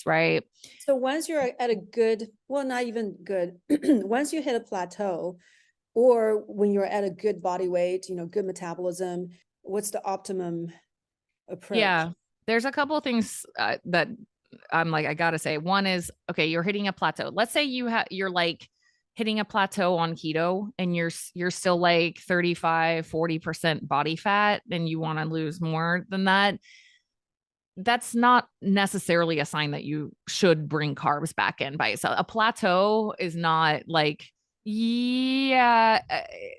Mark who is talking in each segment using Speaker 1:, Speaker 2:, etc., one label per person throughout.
Speaker 1: right?
Speaker 2: So once you're at a good, well, not even good, once you hit a plateau, or when you're at a good body weight, good metabolism, what's the optimum approach?
Speaker 1: Yeah. There's a couple of things that I'm like, I gotta say. One is, okay, you're hitting a plateau. Let's say you're like hitting a plateau on keto and you're still like 35-40% body fat and you want to lose more than that. That's not necessarily a sign that you should bring carbs back in by itself. A plateau is not like, yeah,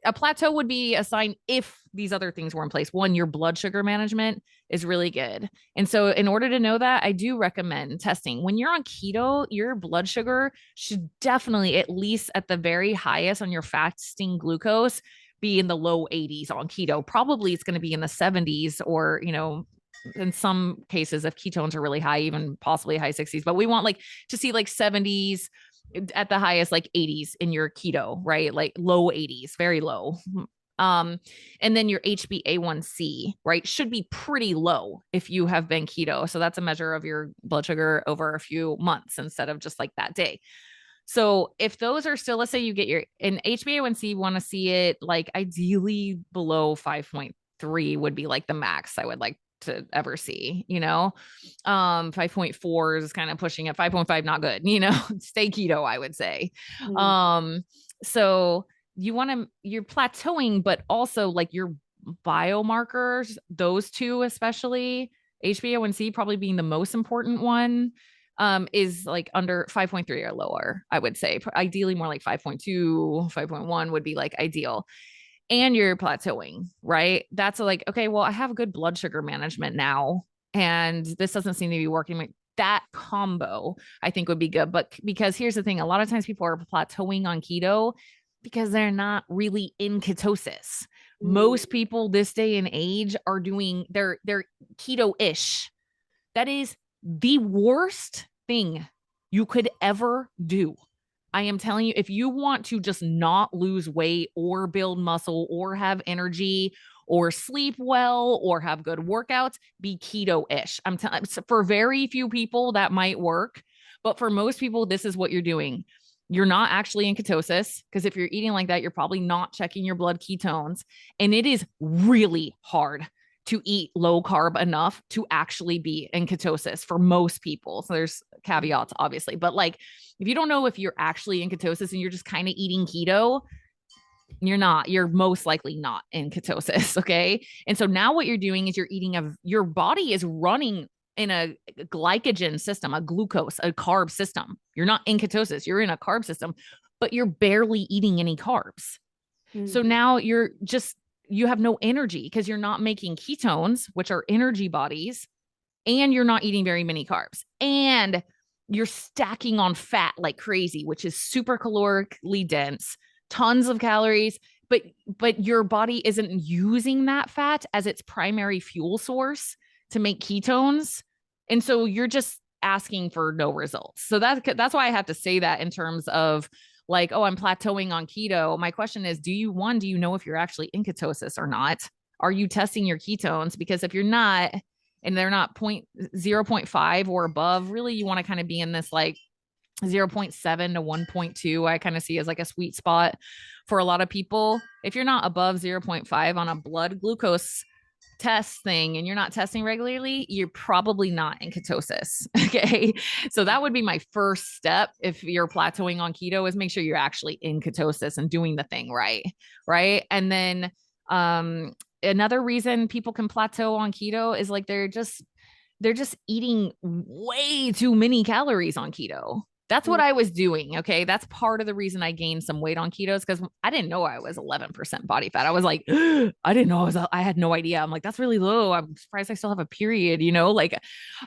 Speaker 1: a plateau would be a sign if these other things were in place. One, your blood sugar management is really good. And so, in order to know that, I do recommend testing. When you're on keto, your blood sugar should definitely, at least at the very highest on your fasting glucose, be in the low 80s on keto. Probably it's going to be in the 70s or, in some cases, if ketones are really high, even possibly high 60s, but we want like to see like 70s at the highest, like 80s in your keto, right? Like low 80s, very low. Um, and then your HbA1c, right, should be pretty low if you have been keto. So that's a measure of your blood sugar over a few months instead of just like that day. So if those are still, let's say you get your in HbA1c, want to see it like ideally below 5.3 would be like the max I would like to ever see, 5.4 is kind of pushing it. 5.5 not good, stay keto, I would say.
Speaker 2: Mm.
Speaker 1: So you're plateauing, but also like your biomarkers, those two especially, HbA1c probably being the most important one, is like under 5.3 or lower, I would say. Ideally more like 5.2, 5.1 would be like ideal. And you're plateauing, right? That's like, okay, well, I have good blood sugar management now, and this doesn't seem to be working. That combo, I think, would be good. But because here's the thing, a lot of times people are plateauing on keto because they're not really in ketosis.
Speaker 2: Mm.
Speaker 1: Most people this day and age are doing they're keto-ish. That is the worst thing you could ever do. I am telling you, if you want to just not lose weight or build muscle or have energy or sleep well or have good workouts, be keto-ish. I'm telling, for very few people that might work, but for most people, this is what you're doing. You're not actually in ketosis, because if you're eating like that, you're probably not checking your blood ketones. And it is really hard to eat low carb enough to actually be in ketosis for most people. So there's caveats, obviously, but like if you don't know if you're actually in ketosis and you're just kind of eating keto, you're most likely not in ketosis. Okay. And so now what you're doing is your body is running in a glycogen system, a glucose, a carb system. You're not in ketosis, you're in a carb system, but you're barely eating any carbs. So
Speaker 2: Mm.
Speaker 1: now you have no energy because you're not making ketones, which are energy bodies, and you're not eating very many carbs. And you're stacking on fat like crazy, which is super calorically dense, tons of calories, but your body isn't using that fat as its primary fuel source to make ketones. And so you're just asking for no results. So that's why I have to say that in terms of like, oh, I'm plateauing on keto. My question is, do you know if you're actually in ketosis or not? Are you testing your ketones? Because if you're not, and they're not 0.5 or above, really, you want to kind of be in this like 0.7 to 1.2, I kind of see as like a sweet spot for a lot of people. If you're not above 0.5 on a blood glucose test thing and you're not testing regularly, you're probably not in ketosis. Okay. So that would be my first step if you're plateauing on keto, is make sure you're actually in ketosis and doing the thing right. Right. And then another reason people can plateau on keto is like they're just eating way too many calories on keto. That's what
Speaker 2: Mm.
Speaker 1: I was doing. Okay. That's part of the reason I gained some weight on keto, because I didn't know I was 11% body fat. I was like, I didn't know I had no idea. I'm like, that's really low. I'm surprised I still have a period, like,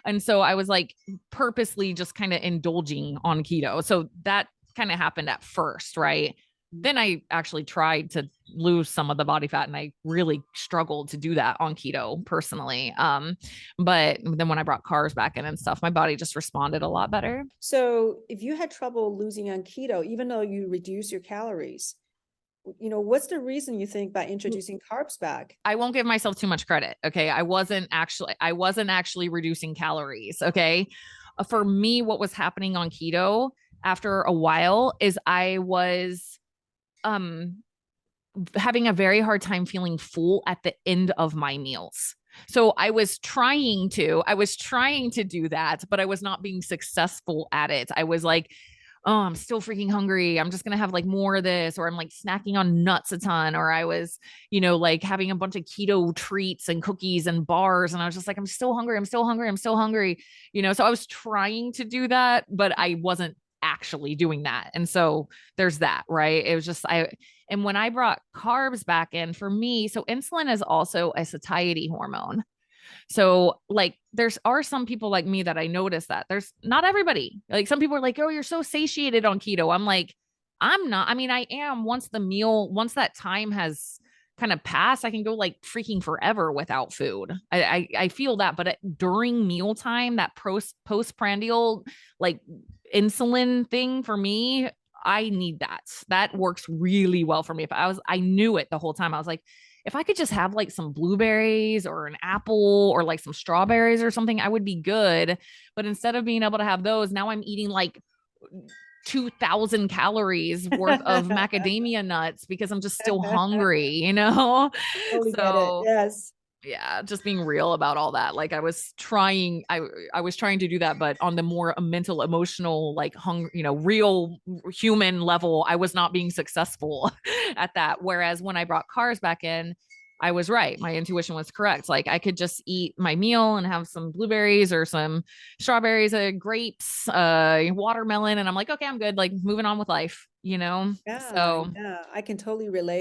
Speaker 1: and so I was like purposely just kind of indulging on keto. So that kind of happened at first. Right. Then I actually tried to lose some of the body fat and I really struggled to do that on keto personally. But then when I brought carbs back in and stuff, my body just responded a lot better.
Speaker 2: So if you had trouble losing on keto, even though you reduce your calories, what's the reason you think by introducing carbs back?
Speaker 1: I won't give myself too much credit. Okay. I wasn't actually reducing calories. Okay. For me, what was happening on keto after a while is I was um having a very hard time feeling full at the end of my meals. So I was trying to do that, but I was not being successful at it. I was like, oh, I'm still freaking hungry. I'm just going to have like more of this, or I'm like snacking on nuts a ton, or I was, like having a bunch of keto treats and cookies and bars. And I was just like, I'm still hungry. I'm still hungry. I'm still hungry. So I was trying to do that, but I wasn't actually doing that. And so there's that, right? It was just, and when I brought carbs back in for me, so insulin is also a satiety hormone. So like there's are some people like me that I notice that there's not everybody. Like some people are like, "Oh, you're so satiated on keto." I'm like, "I'm not. I mean, I am once that time has kind of passed, I can go like freaking forever without food. I feel that, but during mealtime, that postprandial like insulin thing for me, I need that. That works really well for me. I knew it the whole time. I was like, if I could just have like some blueberries or an apple or like some strawberries or something, I would be good. But instead of being able to have those, now I'm eating like 2,000 calories worth of macadamia nuts because I'm just still hungry.
Speaker 2: Totally get it.
Speaker 1: So
Speaker 2: Yes.
Speaker 1: yeah, just being real about all that. Like I was trying to do that, but on the more mental, emotional, like real human level, I was not being successful at that. Whereas when I brought cars back in, I was right. My intuition was correct. Like I could just eat my meal and have some blueberries or some strawberries, grapes, watermelon. And I'm like, okay, I'm good. Like moving on with life.
Speaker 2: Yeah,
Speaker 1: So
Speaker 2: yeah, I can totally relate.